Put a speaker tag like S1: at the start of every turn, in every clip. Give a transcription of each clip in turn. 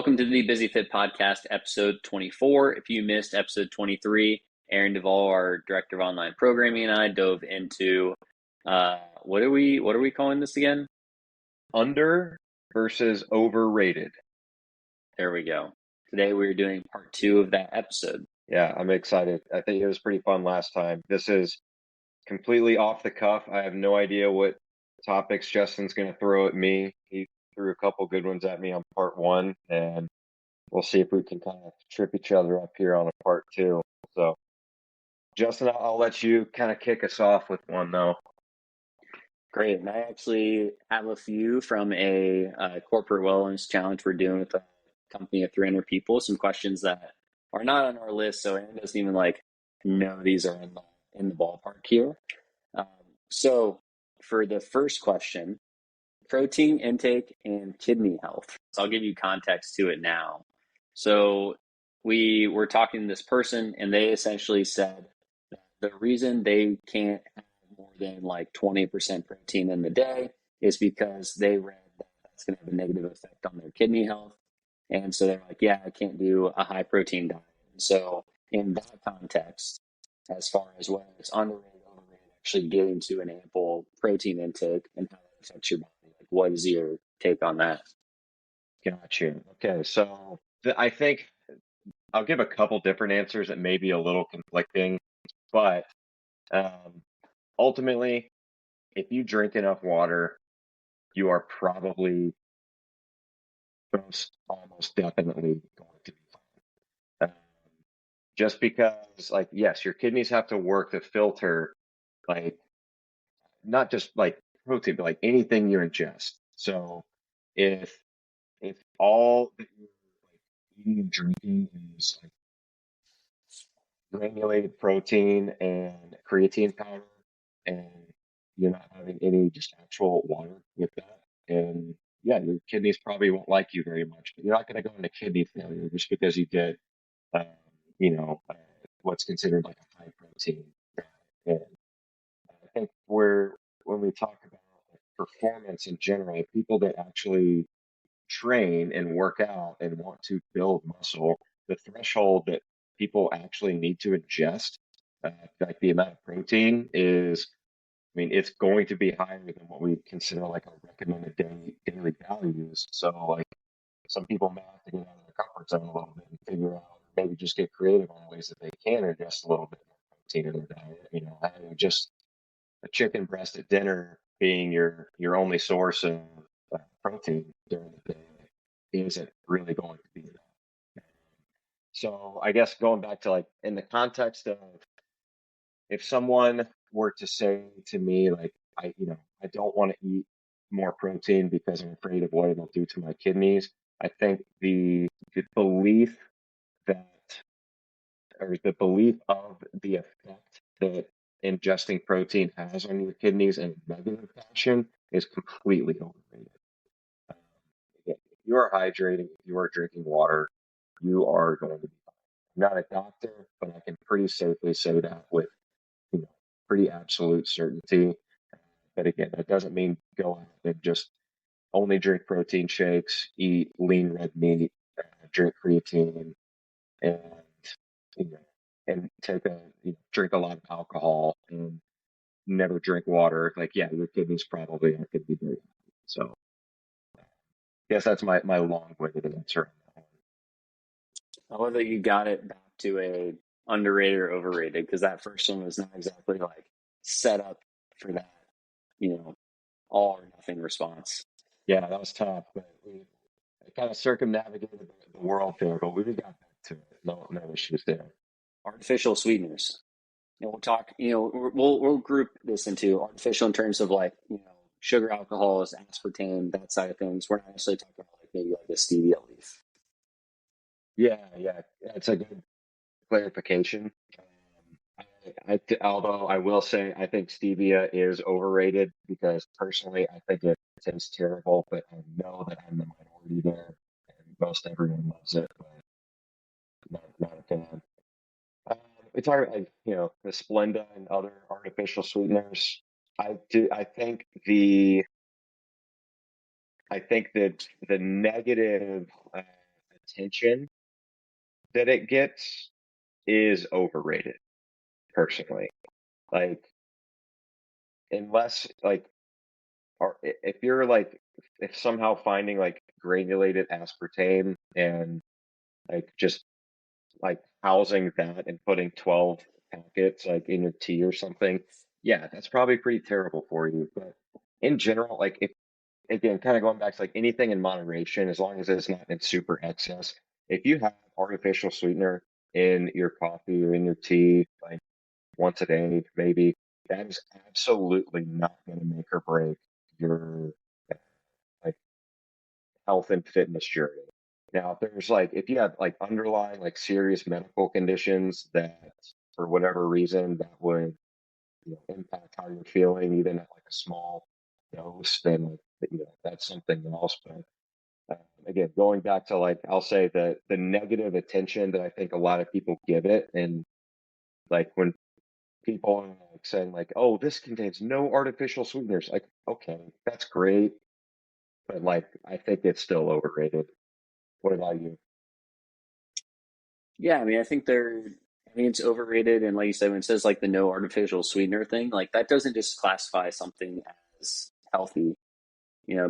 S1: Welcome to the Busy Fit Podcast, episode 24. If you missed episode 23, Aaron Duvall, our director of online programming, and I dove into what are we calling this again?
S2: Under versus overrated.
S1: There we go. Today we're doing part 2 of that episode.
S2: Yeah, I'm excited. I think it was pretty fun last time. This is completely off the cuff. I have no idea what topics Justin's going to throw at me. He threw a couple good ones at me on part 1, and we'll see if we can kind of trip each other up here on a part 2. So, Justin, I'll let you kind of kick us off with one, though.
S1: Great. And I actually have a few from a corporate wellness challenge we're doing with a company of 300 people. Some questions that are not on our list, so Aaron doesn't even know these are in the ballpark here. So for the first question, protein intake and kidney health. So I'll give you context to it now. So we were talking to this person, and they essentially said that the reason they can't have more than 20% protein in the day is because they read that that's going to have a negative effect on their kidney health. And so they're like, yeah, I can't do a high protein diet. And so in that context, as far as whether it's underrated, overrated, actually getting to an ample protein intake and how that affects your body, what is your take on that?
S2: Gotcha. Okay, so I think I'll give a couple different answers that may be a little conflicting, but ultimately, if you drink enough water, you are probably almost definitely going to be fine. Just because, yes, your kidneys have to work to filter, like, not just protein, but anything you ingest. So if all that you're eating and drinking is granulated protein and creatine powder, and you're not having any just actual water with that, and yeah, your kidneys probably won't like you very much. But you're not going to go into kidney failure just because you get, um, what's considered like a high protein diet. And I think when we talk about performance in general, people that actually train and work out and want to build muscle, the threshold that people actually need to ingest, like the amount of protein is, I mean, it's going to be higher than what we consider like a recommended daily values. So some people may have to get out of their comfort zone a little bit and figure out, maybe just get creative on ways that they can ingest a little bit more protein in their diet. Having just a chicken breast at dinner being your only source of protein during the day isn't really going to be that. So I guess going back to in the context of, if someone were to say to me I don't want to eat more protein because I'm afraid of what it'll do to my kidneys, I think the belief that or the belief of the effect that ingesting protein has on your kidneys in a negative fashion is completely overrated. Um, Again, if you are hydrating, if you are drinking water, you are going to be fine. I'm not a doctor, but I can pretty safely say that with pretty absolute certainty. But again, that doesn't mean go out and just only drink protein shakes, eat lean red meat, drink creatine, and you know, and drink a lot of alcohol and never drink water. Yeah, your kidneys probably aren't going to be very happy. So, I guess that's my long-winded answer.
S1: I love that you got it back to a underrated or overrated, because that first one was not exactly set up for that, all or nothing response.
S2: Yeah, that was tough, but we kind of circumnavigated the world there, but we got back to it. No issues there.
S1: Artificial sweeteners. We'll talk. We'll group this into artificial in terms of sugar, alcohols, aspartame, that side of things. We're not necessarily talking about maybe a stevia leaf.
S2: Yeah, it's a good clarification. Although I will say I think stevia is overrated, because personally I think it tastes terrible, but I know that I'm the minority there, and most everyone loves it, but not a fan. Um, we talk about the Splenda and other artificial sweeteners. I do. I think that the negative attention that it gets is overrated, personally. Like, unless like, or if you're like, if somehow finding like granulated aspartame and like just like housing that and putting 12 packets like in your tea or something, yeah, that's probably pretty terrible for you. But in general, like, if again, kind of going back to like anything in moderation, as long as it's not in super excess. If you have artificial sweetener in your coffee or in your tea, like once a day, maybe, that is absolutely not going to make or break your like health and fitness journey. Now, if there's like, if you have like underlying like serious medical conditions that for whatever reason that would, impact how you're feeling, even at like a small dose, then like, that's something else. But again, going back to like, I'll say that the negative attention that I think a lot of people give it, and like when people are like saying like, "Oh, this contains no artificial sweeteners," like, okay, that's great, but like, I think it's still overrated. What about you?
S1: Yeah, I mean, I mean, it's overrated. And like you said, when it says like the no artificial sweetener thing, like that doesn't just classify something as healthy,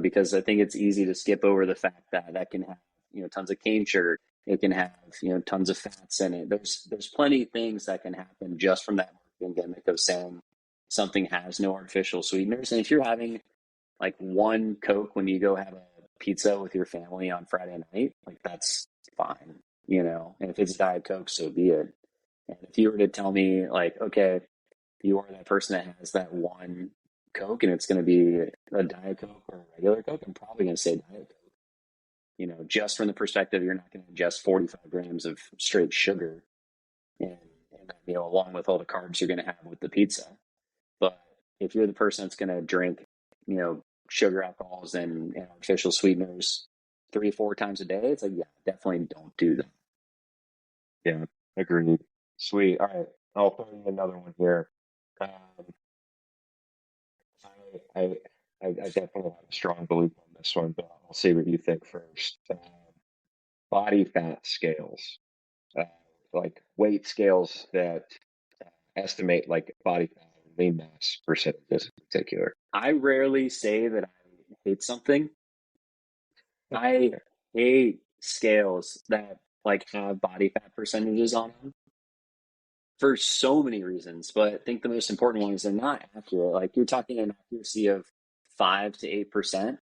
S1: because I think it's easy to skip over the fact that that can have, tons of cane sugar. It can have, tons of fats in it. There's plenty of things that can happen just from that marketing gimmick of saying something has no artificial sweeteners. And if you're having like one Coke when you go have a pizza with your family on Friday night, like that's fine, And if it's Diet Coke, so be it. And if you were to tell me, like, okay, you are that person that has that one Coke and it's going to be a Diet Coke or a regular Coke, I'm probably going to say Diet Coke, just from the perspective you're not going to ingest 45 grams of straight sugar and, and that meal along with all the carbs you're going to have with the pizza. But if you're the person that's going to drink, sugar alcohols and artificial sweeteners 3, 4 times a day, it's like, yeah, definitely don't do that.
S2: Yeah, agreed. Sweet. All right, I'll throw you another one here. Um, I, I, I definitely have a strong belief on this one, but I'll see what you think first. Body fat scales, uh, like weight scales that estimate like body fat and lean mass percentages in particular.
S1: I rarely say that I hate something. I hate scales that like have body fat percentages on them for so many reasons, but I think the most important one is they're not accurate. Like you're talking an accuracy of 5 to 8%.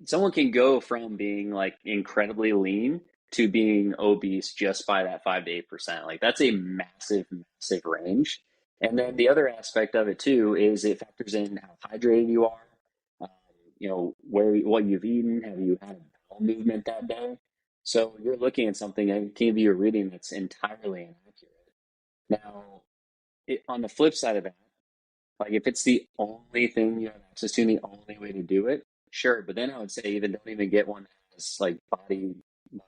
S1: Someone can go from being like incredibly lean to being obese just by that 5 to 8%. Like that's a massive, massive range. And then the other aspect of it too is it factors in how hydrated you are, um, what you've eaten, have you had a bowel movement that day. So you're looking at something that can be a reading that's entirely inaccurate. Now, on the flip side of that, like if it's the only thing you have access to and the only way to do it, sure. But then I would say even don't even get one that has like body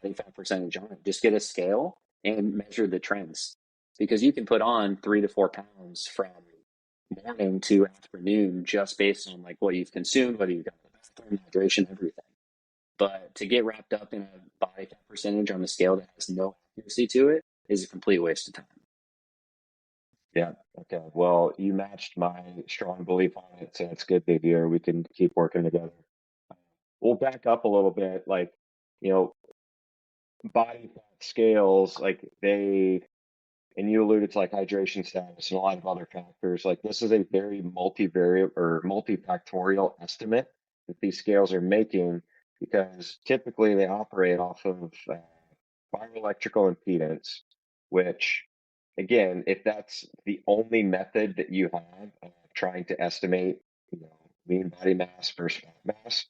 S1: fat percentage on it. Just get a scale and measure the trends. Because you can put on 3 to 4 pounds from morning to afternoon just based on like what you've consumed, whether you've got the bathroom, hydration, everything. But to get wrapped up in a body fat percentage on a scale that has no accuracy to it is a complete waste of time.
S2: Yeah. Okay. Well, you matched my strong belief on it, so it's good to hear. We can keep working together. We'll back up a little bit. Like, you know, body fat scales, like they, and you alluded to like hydration status and a lot of other factors. Like this is a very multivariate or multifactorial estimate that these scales are making because typically they operate off of bioelectrical impedance, which again, if that's the only method that you have of trying to estimate, lean body mass versus fat mass,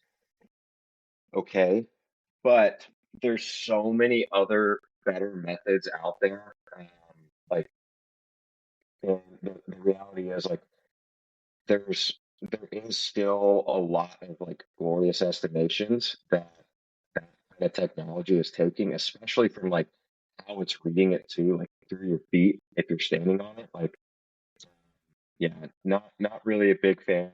S2: okay, but there's so many other better methods out there. Like, and the reality is, like, there is still a lot of like glorious estimations that kind of technology is taking, especially from like how it's reading it too, like through your feet if you're standing on it. Like, yeah, not really a big fan.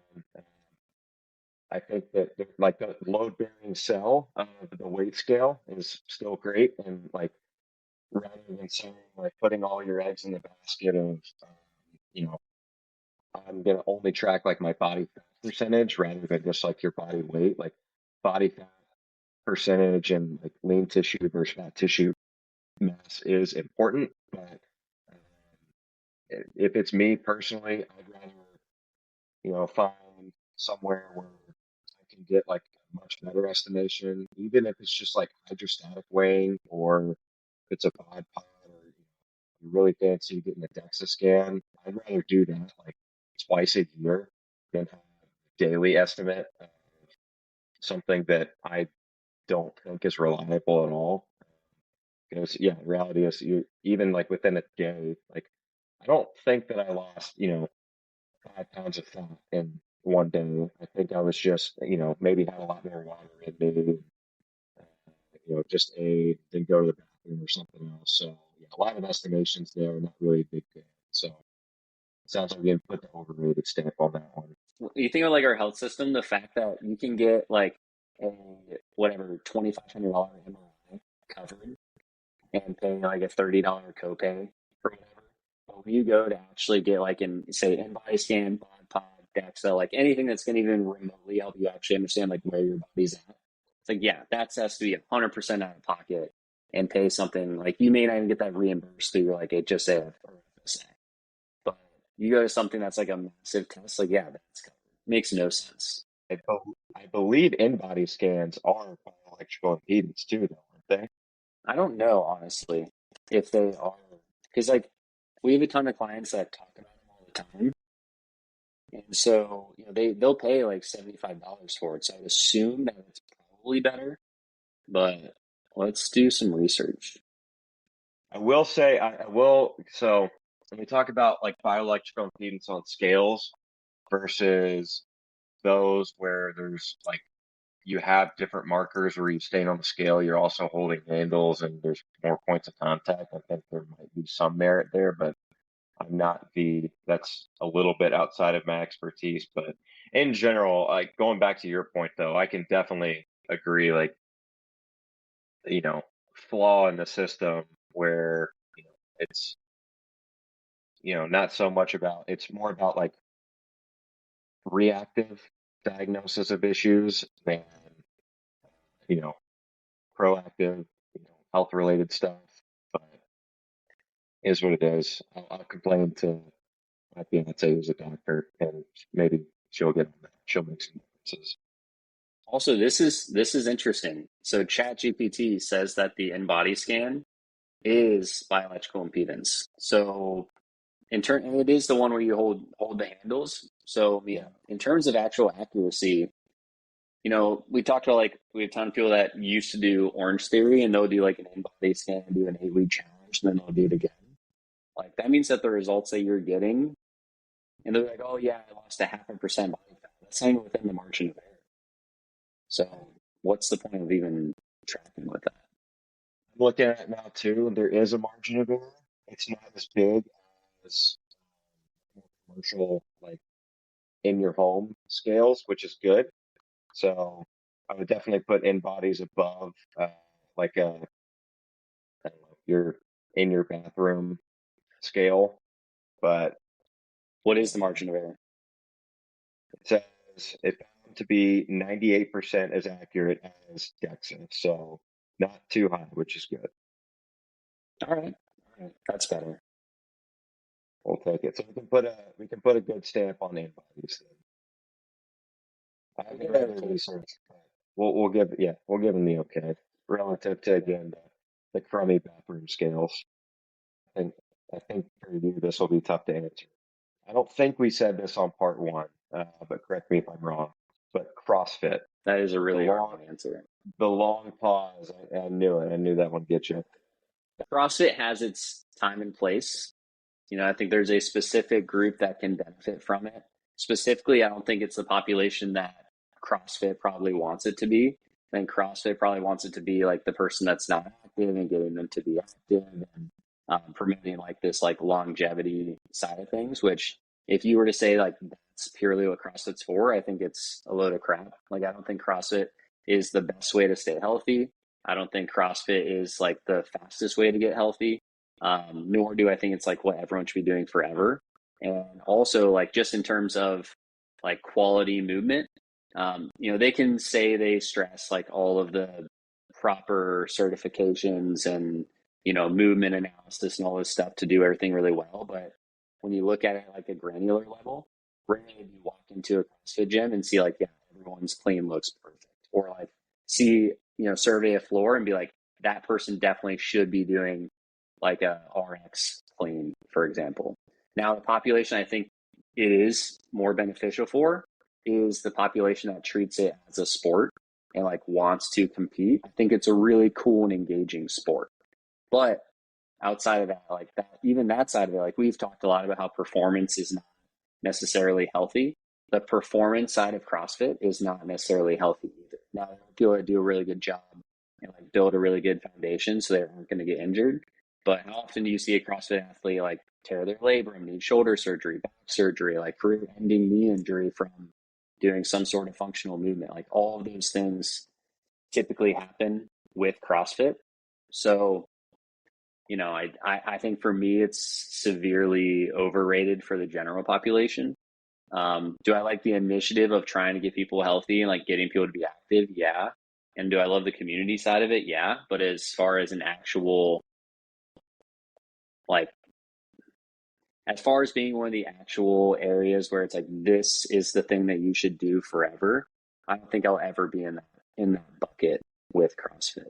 S2: I think that like the load bearing cell of the weight scale is still great. And like rather than saying like putting all your eggs in the basket of, you know, I'm going to only track like my body fat percentage rather than just like your body weight, like body fat percentage and like lean tissue versus fat tissue mass is important. But um, if it's me personally, I'd rather, find somewhere where I can get like a much better estimation, even if it's just like hydrostatic weighing or if it's a bod pod or you're really fancy getting a DEXA scan. I'd rather do that like twice a year than have a daily estimate of something that I don't think is reliable at all. Because yeah, the reality is you even like within a day, like I don't think that I lost, 5 pounds of fat in one day. I think I was just, maybe had a lot more water in me, just ate, then go to the bathroom or something else. So yeah, a lot of estimations there, not really a big fan. So it sounds like we didn't put the overrated stamp on that one.
S1: You think of like our health system, the fact that you can get like a whatever $2,500 MRI covered and paying like a $30 copay or whatever. But when you go to actually get like in say in-body scan, bod pod, DEXA, like anything that's going to even remotely help you actually understand like where your body's at, it's like yeah, that has to be 100% out of pocket and pay something like you may not even get that reimbursed through like HSA or FSA. But you go to something that's like a massive test, like yeah, that's covered. Makes no sense.
S2: I believe in-body scans are bioelectrical impedance too, though, aren't they?
S1: I don't know honestly if they are because like we have a ton of clients that talk about them all the time. And so, they'll pay like $75 for it. So I'd assume that it's probably better, but let's do some research.
S2: I will say, I will. So when we talk about like bioelectrical impedance on scales versus those where there's like you have different markers where you stand on the scale, you're also holding handles and there's more points of contact. I think there might be some merit there, but that's a little bit outside of my expertise. But in general, like going back to your point though, I can definitely agree, like, you know, flaw in the system where, it's, not so much about, it's more about like reactive diagnosis of issues than, you know, proactive, health related stuff. But it is what it is. I'll complain to my fiance who's a doctor and maybe she'll get on that. She'll make some differences.
S1: Also, this is interesting. So ChatGPT says that the in-body scan is bioelectrical impedance. So and it is the one where you hold the handles. So I mean,
S2: Yeah.
S1: in terms of actual accuracy, we talked about like we have a ton of people that used to do Orange Theory and they'll do like an in-body scan and do an 8-week challenge, and then they'll do it again. Like that means that the results that you're getting, and they're like, oh yeah, I lost a 0.5% body fat. That's not even within the margin of error. So what's the point of even tracking with that?
S2: I'm looking at it now too, and there is a margin of error. It's not as big as commercial, like in your home scales, which is good. So I would definitely put in bodies above, like I don't know, your in your bathroom scale. But
S1: What is the
S2: um,
S1: margin of error?
S2: it says it found to be 98% as accurate as DEXA, so not too high, which is good.
S1: All right, all right, that's better.
S2: We'll take it. So we can put a good stamp on antibodies. I
S1: We'll
S2: haven't
S1: get it
S2: read the
S1: okay for it.
S2: research, but we'll give them the okay relative to again the crummy bathroom scales. I think I think for you this will be tough to answer. I don't think we said this on part one, but correct me if I'm wrong. But CrossFit,
S1: That is a
S2: the
S1: really hard
S2: long
S1: one to answer.
S2: the long pause. I knew it. I knew that would get you.
S1: CrossFit has its time and place. I think there's a specific group that can benefit from it. Specifically, I don't think it's the population that CrossFit probably wants it to be. I think CrossFit probably wants it to be like the person that's not active and getting them to be active and promoting like this like longevity side of things. Which, if you were to say like that's purely what CrossFit's for, I think it's a load of crap. Like, I don't think CrossFit is the best way to stay healthy. I don't think CrossFit is like the fastest way to get healthy. Nor do I think it's like what everyone should be doing forever. And also, like, just in terms of like quality movement, they can say they stress like all of the proper certifications and, movement analysis and all this stuff to do everything really well. But when you look at it like a granular level, rarely do you walk into a CrossFit gym and see like, yeah, everyone's clean looks perfect. Or like see, survey a floor and be like, that person definitely should be doing like a RX clean, for example. Now, the population I think it is more beneficial for is the population that treats it as a sport and like wants to compete. I think it's a really cool and engaging sport. But outside of that, like that, even that side of it, like we've talked a lot about how performance is not necessarily healthy. The performance side of CrossFit is not necessarily healthy either. Now, people do a really good job and like build a really good foundation so they aren't going to get injured. But how often do you see a CrossFit athlete like tear their labrum, need shoulder surgery, back surgery, like career-ending knee injury from doing some sort of functional movement? Like all of those things typically happen with CrossFit. So, I think for me, it's severely overrated for the general population. Do I like the initiative of trying to get people healthy and like getting people to be active? Yeah. And do I love the community side of it? Yeah. But as far as an actual, like, as far as being one of the actual areas where it's like, this is the thing that you should do forever, I don't think I'll ever be in that bucket with CrossFit.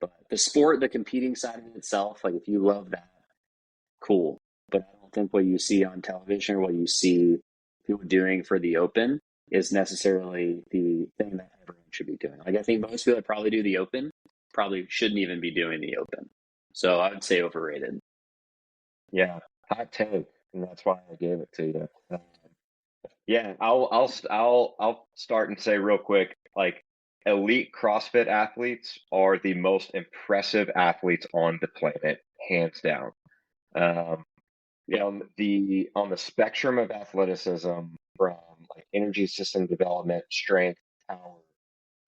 S1: But the sport, the competing side of it itself, like if you love that, cool. But I don't think what you see on television or what you see people doing for the open is necessarily the thing that everyone should be doing. Like I think most people that probably do the open probably shouldn't even be doing the open. So I would say overrated.
S2: Yeah, hot take, and that's why I gave it to you. Yeah, I'll start and say real quick, like elite CrossFit athletes are the most impressive athletes on the planet, hands down. Um,
S1: Yeah.
S2: on the spectrum of athleticism, from like energy system development, strength, power,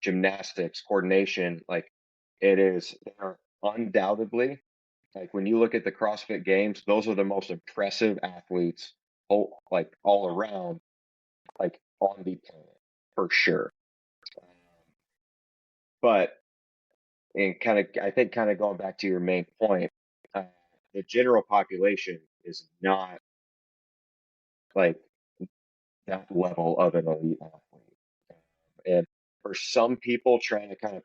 S2: gymnastics, coordination, like they are undoubtedly, like when you look at the CrossFit Games, those are the most impressive athletes, all around, like on the planet for sure. Um, but and kind of, I think, kind of going back to your main point, uh, the general population is not like that level of an elite athlete. And for some people trying to kind of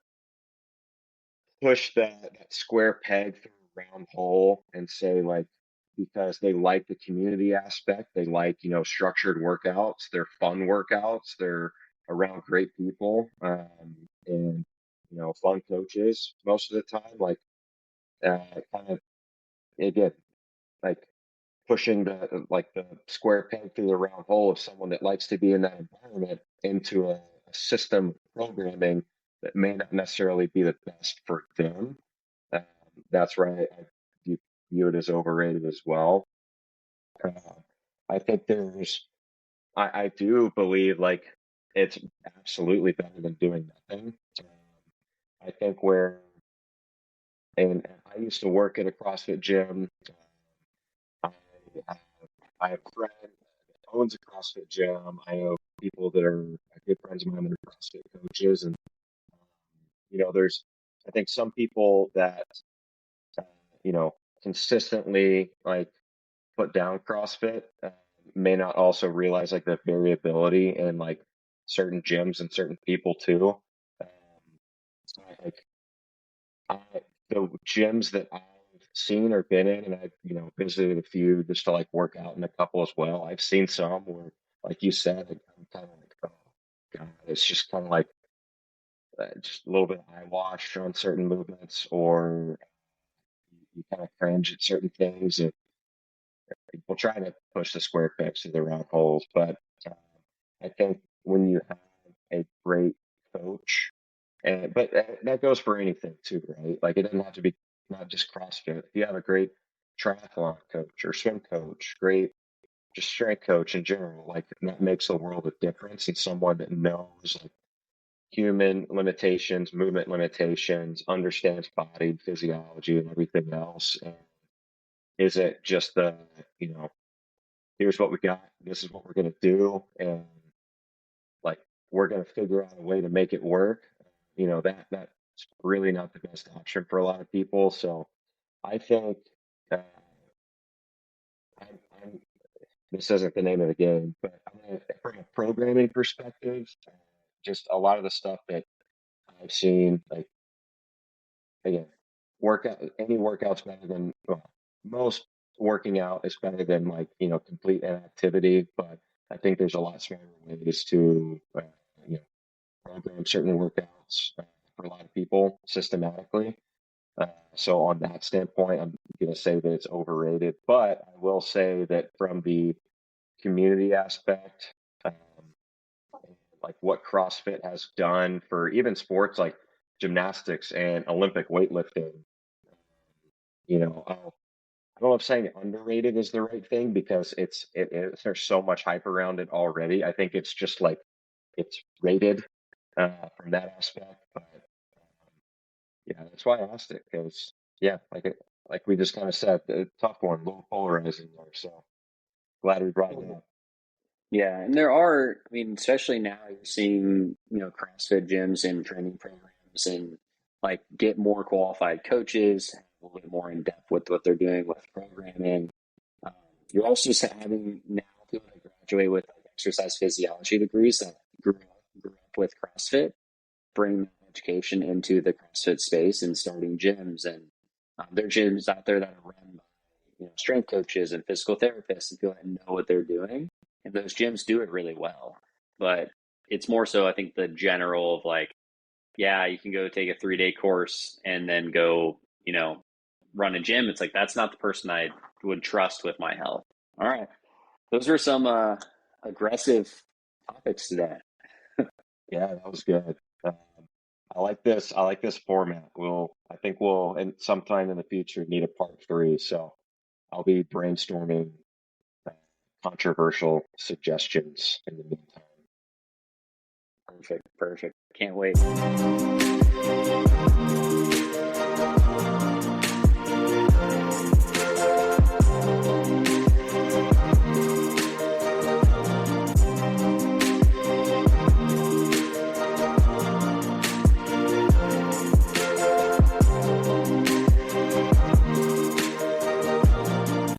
S2: push that square peg through a round hole and say like, because they like the community aspect, they like, structured workouts, they're fun workouts, they're around great people, and fun coaches most of the time, like kind of again, like pushing the square peg through the round hole of someone that likes to be in that environment into a system programming that may not necessarily be the best for them. Um, that's right. View it as overrated as well. Uh, I think I do believe like it's absolutely better than doing nothing. I think and I used to work at a CrossFit gym. I, I I have a friend that owns a CrossFit gym. I know people that are good friends of mine that are CrossFit coaches, and there's I think some people that uh, you know consistently like put down CrossFit may not also realize like the variability in like certain gyms and certain people too. Like I, the gyms that I've seen or been in, and I've visited a few just to like work out in a couple as well. I've seen some where, like you said, I'm kind of like, oh god, it's just kind of like just a little bit of eyewash on certain movements, or you kind of cringe at certain things, and people try to push the square pegs to the round holes. But uh, I think when you have a great coach, and but that goes for anything too, right? Like it doesn't have to be not just CrossFit. If you have a great triathlon coach or swim coach, great just strength coach in general, like that makes a world of difference. And someone that knows like human limitations, movement limitations, understands body physiology and everything else, and isn't just the, you know, here's what we got, this is what we're gonna do, and like we're gonna figure out a way to make it work. You know, that's really not the best option for a lot of people. So I think uh, I'm this isn't the name of the game, but from a programming perspective, just a lot of the stuff that I've seen, like again, workout any workout's better than well, most working out is better than like complete inactivity. But I think there's a lot smarter ways to you know program certain workouts for a lot of people systematically. So on that standpoint, I'm going to say that it's overrated. But I will say that from the community aspect, um, like what CrossFit has done for even sports like gymnastics and Olympic weightlifting. I don't know if saying underrated is the right thing because there's so much hype around it already. I think it's just like it's rated from that aspect. But yeah, that's why I asked it because yeah, like we just kind of said, the tough one, a little polarizing there. So glad we brought it up.
S1: Yeah, and there are, I mean, especially now you're seeing, CrossFit gyms and training programs and like get more qualified coaches, a little bit more in depth with what they're doing with programming. Um, you're also having now people that graduate with like exercise physiology degrees that grew up with CrossFit, bring that education into the CrossFit space and starting gyms. And there are gyms out there that are run by strength coaches and physical therapists and people that know what they're doing. And those gyms do it really well. But it's more so, I think, the general of like, yeah, you can go take a 3 day course and then go, run a gym. It's like, that's not the person I would trust with my health. All right. Those were some aggressive topics today.
S2: Yeah, that was good. Um, I like this. I like this format. I think we'll, and sometime in the future, need a part three. So I'll be brainstorming uh, controversial suggestions in the meantime.
S1: Perfect. Perfect. Can't wait.